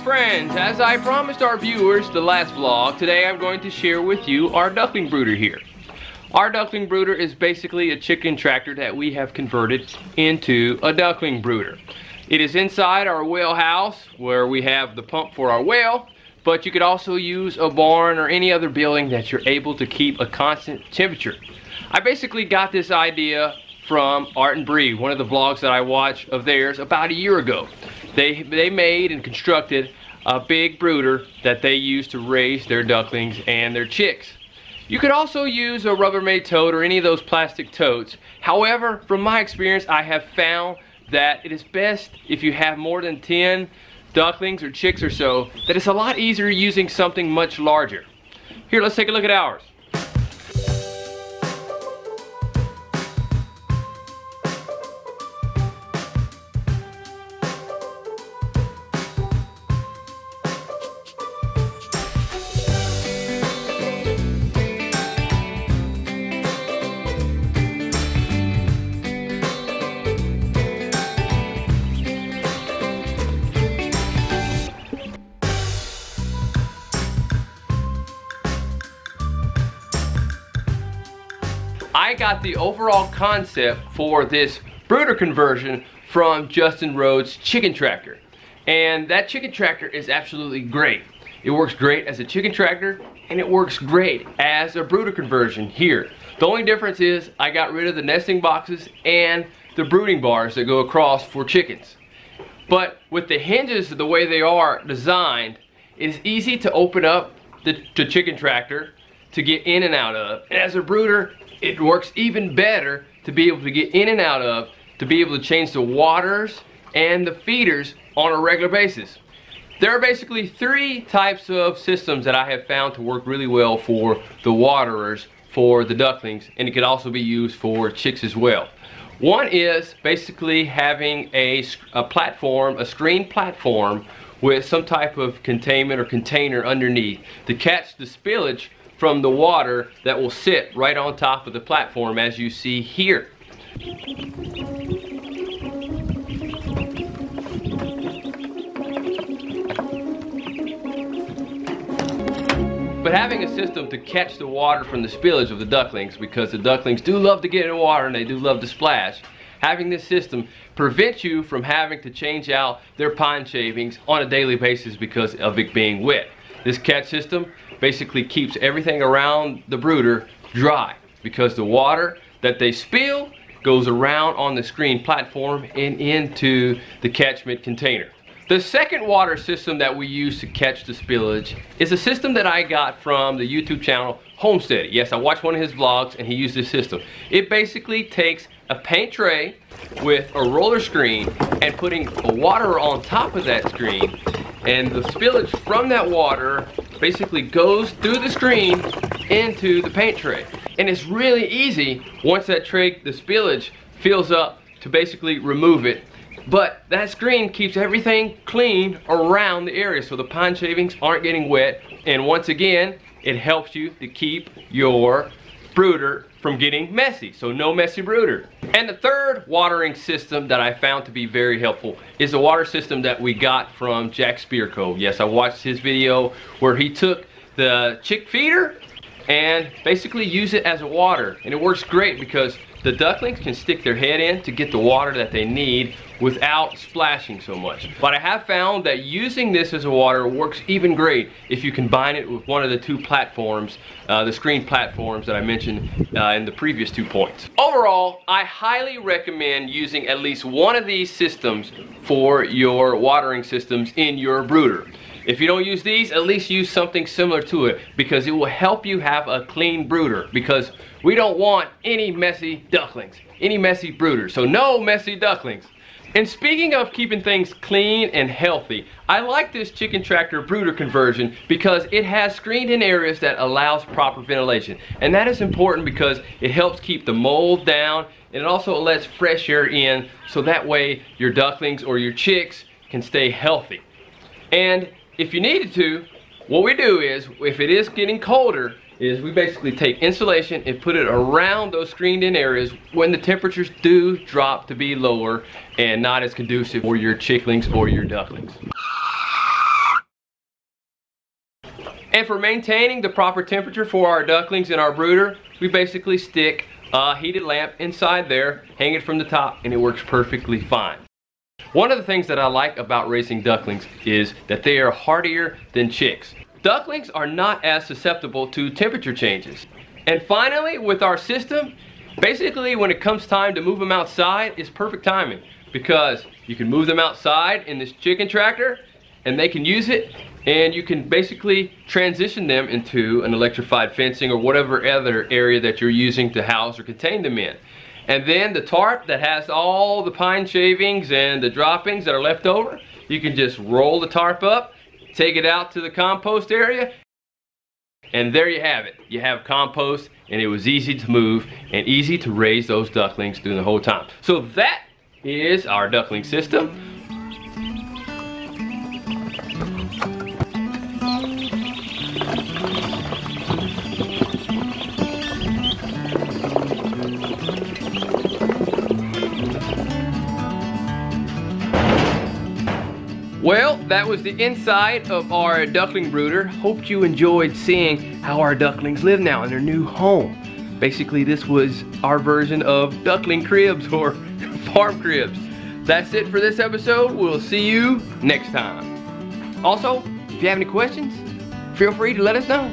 friends, as I promised our viewers the last vlog, today I'm going to share with you our duckling brooder here. Our duckling brooder is basically a chicken tractor that we have converted into a duckling brooder. It is inside our whale house where we have the pump for our whale, but you could also use a barn or any other building that you're able to keep a constant temperature. I basically got this idea from Art and Bree, one of the vlogs that I watched of theirs about a year ago. They made and constructed a big brooder that they use to raise their ducklings and their chicks. You could also use a Rubbermaid tote or any of those plastic totes. However, from my experience, I have found that it is best if you have more than 10 ducklings or chicks or so, that it's a lot easier using something much larger. Here, let's take a look at ours. I got the overall concept for this brooder conversion from Justin Rhodes' chicken tractor. And that chicken tractor is absolutely great. It works great as a chicken tractor and it works great as a brooder conversion here. The only difference is I got rid of the nesting boxes and the brooding bars that go across for chickens. But with the hinges the way they are designed, it is easy to open up the chicken tractor to get in and out of. And as a brooder, it works even better to be able to get in and out of, to be able to change the waters and the feeders on a regular basis. There are basically 3 types of systems that I have found to work really well for the waterers for the ducklings, and it could also be used for chicks as well. One is basically having a platform, a screen platform with some type of containment or container underneath to catch the spillage from the water that will sit right on top of the platform as you see here. But having a system to catch the water from the spillage of the ducklings, because the ducklings do love to get in the water and they do love to splash, having this system prevents you from having to change out their pine shavings on a daily basis because of it being wet. This catch system basically keeps everything around the brooder dry because the water that they spill goes around on the screen platform and into the catchment container. The second water system that we use to catch the spillage is a system that I got from the YouTube channel Homesteaders. Yes, I watched one of his vlogs and he used this system. It basically takes a paint tray with a roller screen and putting a water on top of that screen, and the spillage from that water basically goes through the screen into the paint tray. And it's really easy once that tray, the spillage fills up, to basically remove it. But that screen keeps everything clean around the area so the pine shavings aren't getting wet. And once again, it helps you to keep your brooder from getting messy, so no messy brooder. And the third watering system that I found to be very helpful is the water system that we got from Jack Spearcove. Yes, I watched his video where he took the chick feeder and basically used it as a water, and it works great because the ducklings can stick their head in to get the water that they need without splashing so much. But I have found that using this as a water works even great if you combine it with one of the 2 platforms, the screen platforms that I mentioned in the previous 2 points. Overall, I highly recommend using at least one of these systems for your watering systems in your brooder. If you don't use these, at least use something similar to it, because it will help you have a clean brooder, because we don't want any messy ducklings, any messy brooders. So no messy ducklings. And speaking of keeping things clean and healthy, I like this chicken tractor brooder conversion because it has screened in areas that allows proper ventilation. And that is important because it helps keep the mold down, and it also lets fresh air in, so that way your ducklings or your chicks can stay healthy. And if you needed to, what we do is, if it is getting colder, is we basically take insulation and put it around those screened in areas when the temperatures do drop to be lower and not as conducive for your chicklings or your ducklings. And for maintaining the proper temperature for our ducklings in our brooder, we basically stick a heated lamp inside there, hang it from the top, and it works perfectly fine. One of the things that I like about raising ducklings is that they are hardier than chicks. Ducklings are not as susceptible to temperature changes. And finally, with our system, basically when it comes time to move them outside, it's perfect timing, because you can move them outside in this chicken tractor and they can use it, and you can basically transition them into an electrified fencing or whatever other area that you're using to house or contain them in. And then the tarp that has all the pine shavings and the droppings that are left over, you can just roll the tarp up, take it out to the compost area, and there you have it. You have compost, and it was easy to move and easy to raise those ducklings through the whole time. So that is our duckling system. Well, that was the inside of our duckling brooder. Hope you enjoyed seeing how our ducklings live now in their new home. Basically, this was our version of duckling cribs or farm cribs. That's it for this episode. We'll see you next time. Also, if you have any questions, feel free to let us know.